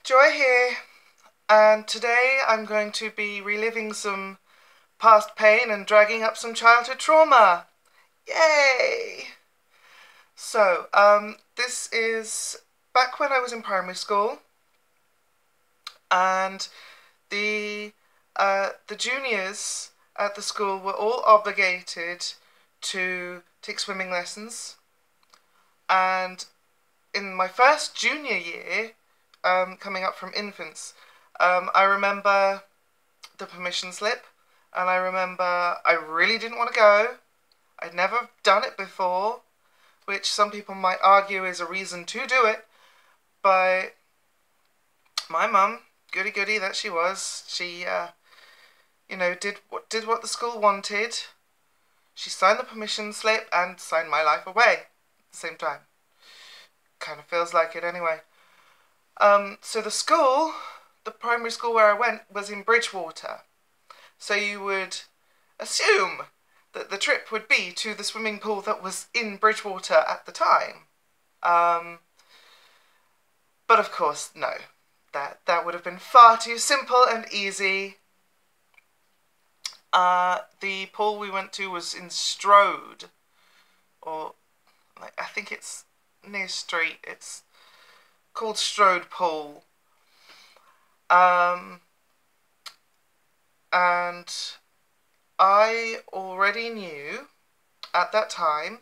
Joy here, and today I'm going to be reliving some past pain and dragging up some childhood trauma. Yay! So, this is back when I was in primary school, and the juniors at the school were all obligated to take swimming lessons, and in my first junior year, coming up from infants, I remember the permission slip, and I remember I really didn't want to go. I'd never done it before, which some people might argue is a reason to do it, but my mum, goody goody that she was, she, did what the school wanted. She signed the permission slip and signed my life away at the same time. Kind of feels like it anyway. So the primary school where I went was in Bridgewater. So you would assume that the trip would be to the swimming pool that was in Bridgewater at the time. But of course, no. That would have been far too simple and easy. The pool we went to was in Strode. Or, I think it's near Street. It's called Strode Pool. And I already knew at that time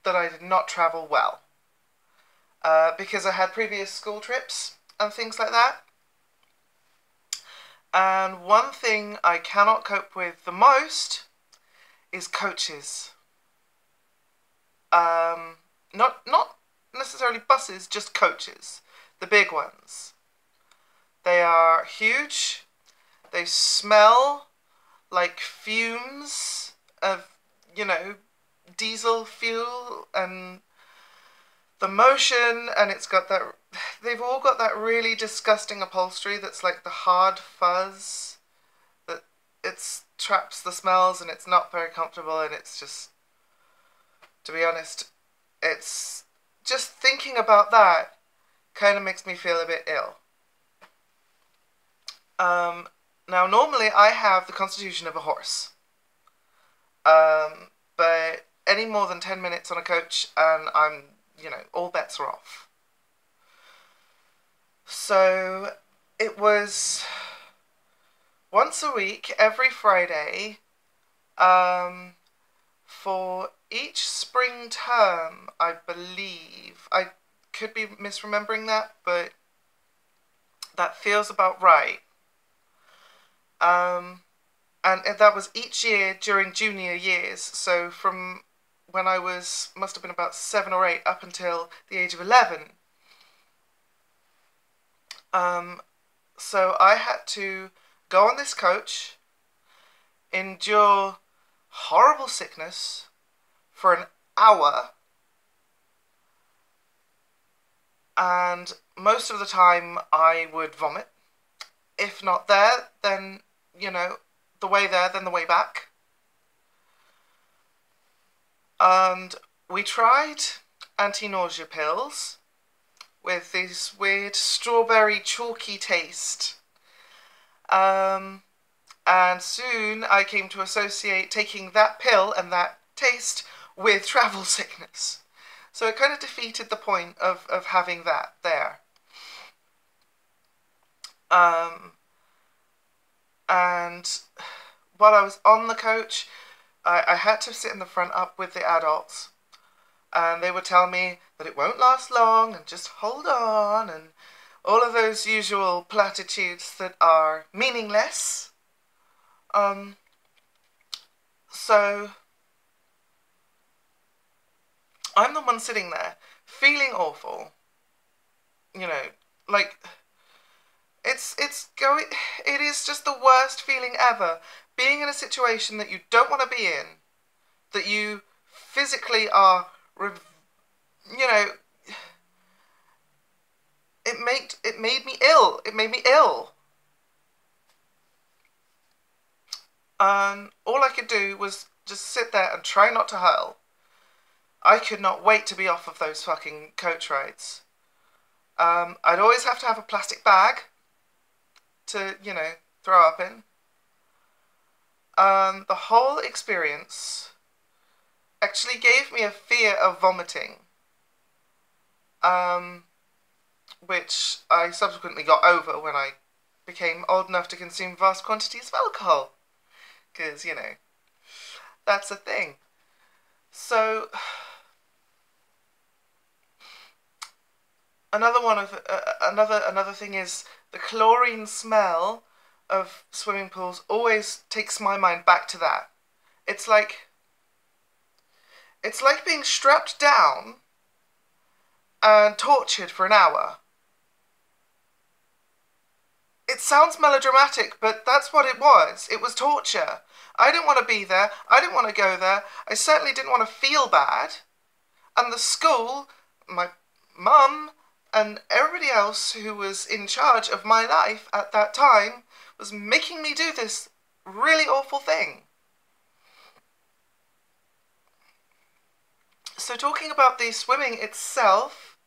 that I did not travel well, because I had previous school trips and things like that. And one thing I cannot cope with the most is coaches. Not necessarily buses, just coaches. The big ones. They are huge. They smell like fumes of, diesel fuel and the motion, and it's got that, they've all got that really disgusting upholstery that's like the hard fuzz that traps the smells, and it's not very comfortable, and it's just, to be honest, it's just thinking about that kind of makes me feel a bit ill. Now normally I have the constitution of a horse, but any more than 10 minutes on a coach and I'm, all bets are off. So it was once a week, every Friday, for each spring term, I believe. I could be misremembering that, but that feels about right. And that was each year during junior years, so from when I must have been about 7 or 8 up until the age of 11. So I had to go on this coach, endure horrible sickness for an hour, and most of the time I would vomit. If not there, then, the way there, then the way back. And we tried anti-nausea pills with this weird strawberry chalky taste. And soon I came to associate taking that pill and that taste with travel sickness. So it kind of defeated the point of having that there. And while I was on the coach, I had to sit in the front up with the adults, and they would tell me that it won't last long and just hold on, and all of those usual platitudes that are meaningless. So I'm the one sitting there feeling awful, it is just the worst feeling ever, being in a situation that you don't want to be in, that you physically are, it made me ill. It made me ill. And all I could do was just sit there and try not to hurl. I could not wait to be off of those fucking coach rides. I'd always have to have a plastic bag to, throw up in. The whole experience actually gave me a fear of vomiting, um, which I subsequently got over when I became old enough to consume vast quantities of alcohol. Because, that's a thing. So, another thing is the chlorine smell of swimming pools always takes my mind back to that. It's like being strapped down and tortured for an hour. It sounds melodramatic, but that's what it was. It was torture. I didn't want to be there. I didn't want to go there. I certainly didn't want to feel bad. And the school, my mum, and everybody else who was in charge of my life at that time was making me do this really awful thing. So talking about the swimming itself,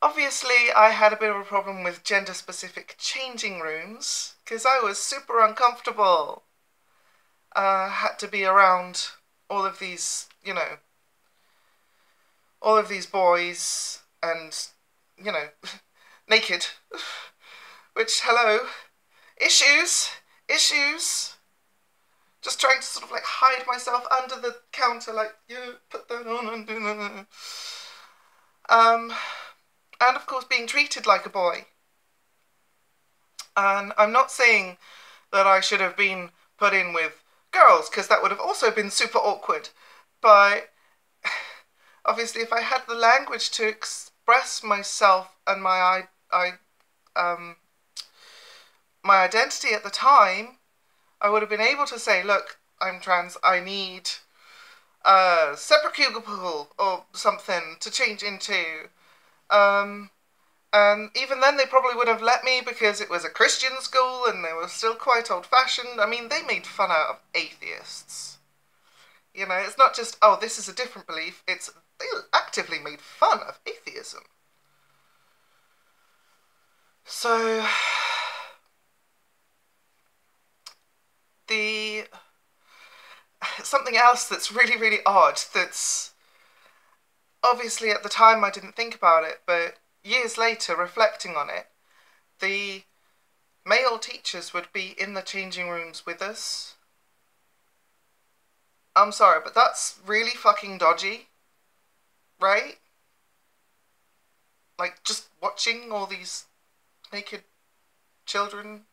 obviously I had a bit of a problem with gender-specific changing rooms because I was super uncomfortable. Had to be around all of these, all of these boys and, naked. Which, hello, issues. Just trying to sort of like hide myself under the counter, like, you put that on and do that. And of course being treated like a boy. And I'm not saying that I should have been put in with girls, because that would have also been super awkward. But obviously if I had the language to express myself and my identity at the time, I would have been able to say, look, I'm trans, I need a separate cubicle or something to change into. And even then they probably would have let me because it was a Christian school and they were still quite old-fashioned. I mean, they made fun out of atheists. It's not just, oh, this is a different belief. They actively made fun of atheism. So, something else that's really, really odd, that's obviously at the time I didn't think about it, but years later, reflecting on it, the male teachers would be in the changing rooms with us. I'm sorry, but that's really fucking dodgy, right? Like, just watching all these naked children.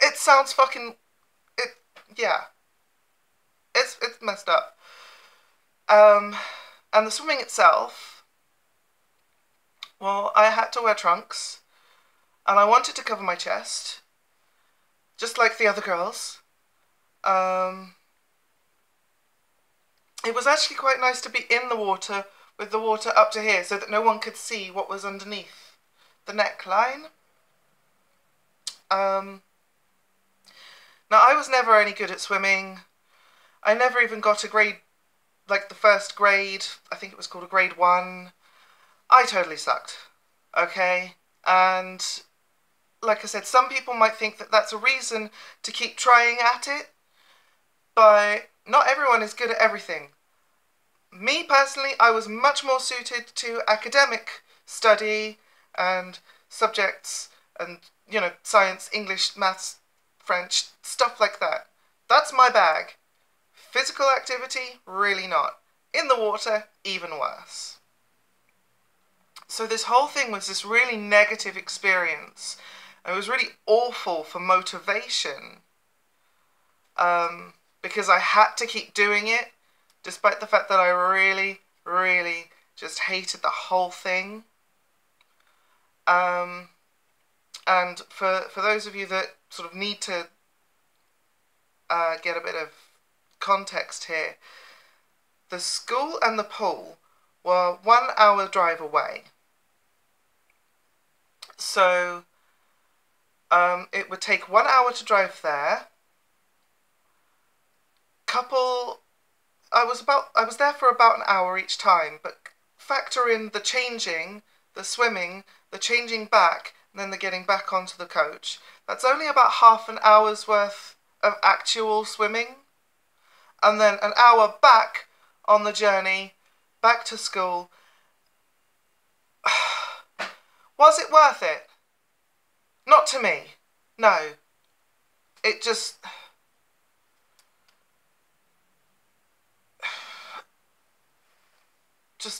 It sounds fucking... yeah. It's messed up. And the swimming itself, well, I had to wear trunks, and I wanted to cover my chest, just like the other girls. It was actually quite nice to be in the water with the water up to here so that no one could see what was underneath the neckline. Now, I was never any good at swimming. I never even got a grade, like the first grade. I think it was called a grade 1. I totally sucked, okay? And like I said, some people might think that that's a reason to keep trying at it, but not everyone is good at everything. Me personally, I was much more suited to academic study and subjects and, science, English, maths, French, stuff like that. That's my bag. Physical activity, really not. In the water, even worse. So this whole thing was this really negative experience. It was really awful for motivation. Because I had to keep doing it, despite the fact that I really, really just hated the whole thing. And for those of you that sort of need to get a bit of context here, the school and the pool were 1 hour drive away. So it would take 1 hour to drive there. I was there for about an hour each time, but factor in the changing, the swimming, the changing back, and then the getting back onto the coach, that's only about half an hour's worth of actual swimming. And then an hour back on the journey, back to school. Was it worth it? Not to me. No. It just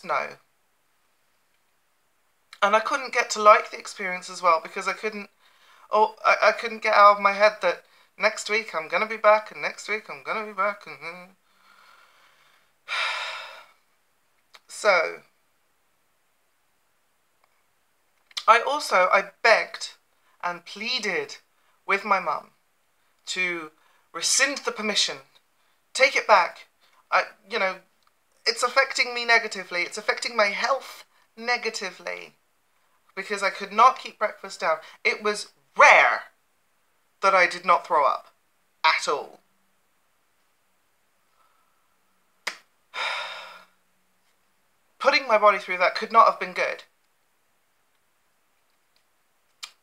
no. And I couldn't get to like the experience as well because I couldn't get out of my head that next week I'm going to be back and next week I'm going to be back and so I begged and pleaded with my mum to rescind the permission, take it back. It's affecting me negatively. It's affecting my health negatively because I could not keep breakfast down. It was rare that I did not throw up at all. Putting my body through that could not have been good.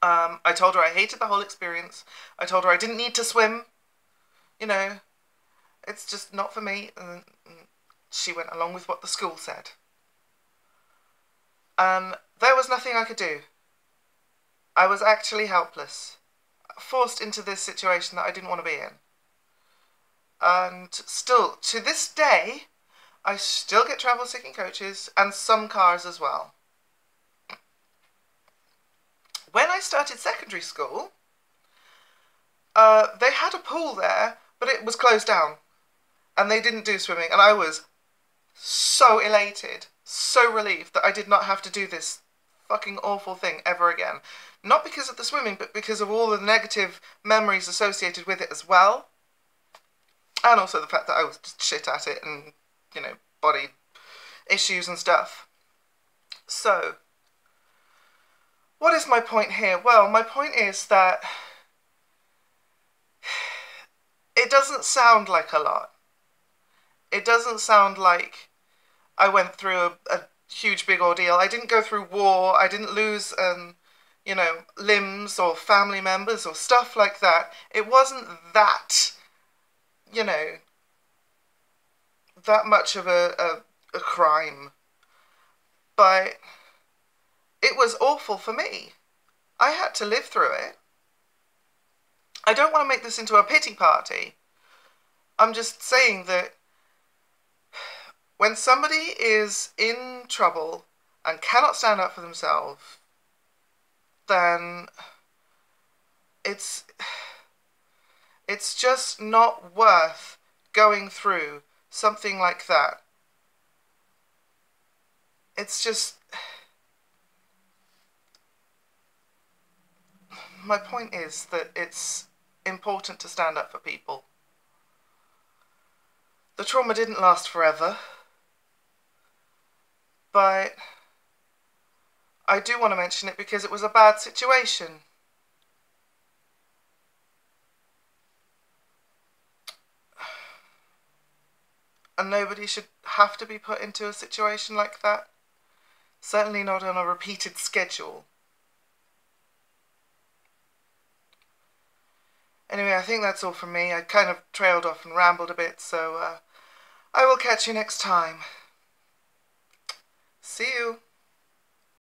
I told her I hated the whole experience. I told her I didn't need to swim. It's just not for me. And she went along with what the school said. There was nothing I could do. I was actually helpless, forced into this situation that I didn't want to be in. And still, to this day, I still get travel sick in coaches and some cars as well. When I started secondary school, they had a pool there, but it was closed down. And they didn't do swimming. And I was so elated, so relieved that I did not have to do this fucking awful thing ever again. Not because of the swimming, but because of all the negative memories associated with it as well. And also the fact that I was just shit at it and, body issues and stuff. So, what is my point here? Well, my point is that it doesn't sound like a lot. It doesn't sound like I went through a huge big ordeal. I didn't go through war. I didn't lose, limbs or family members or stuff like that. It wasn't that, that much of a crime. But it was awful for me. I had to live through it. I don't want to make this into a pity party. I'm just saying that when somebody is in trouble and cannot stand up for themselves, then it's just not worth going through something like that. It's just... My point is that it's important to stand up for people. The trauma didn't last forever, but I do want to mention it because it was a bad situation. And nobody should have to be put into a situation like that. Certainly not on a repeated schedule. Anyway, I think that's all from me. I kind of trailed off and rambled a bit, so I will catch you next time. See you.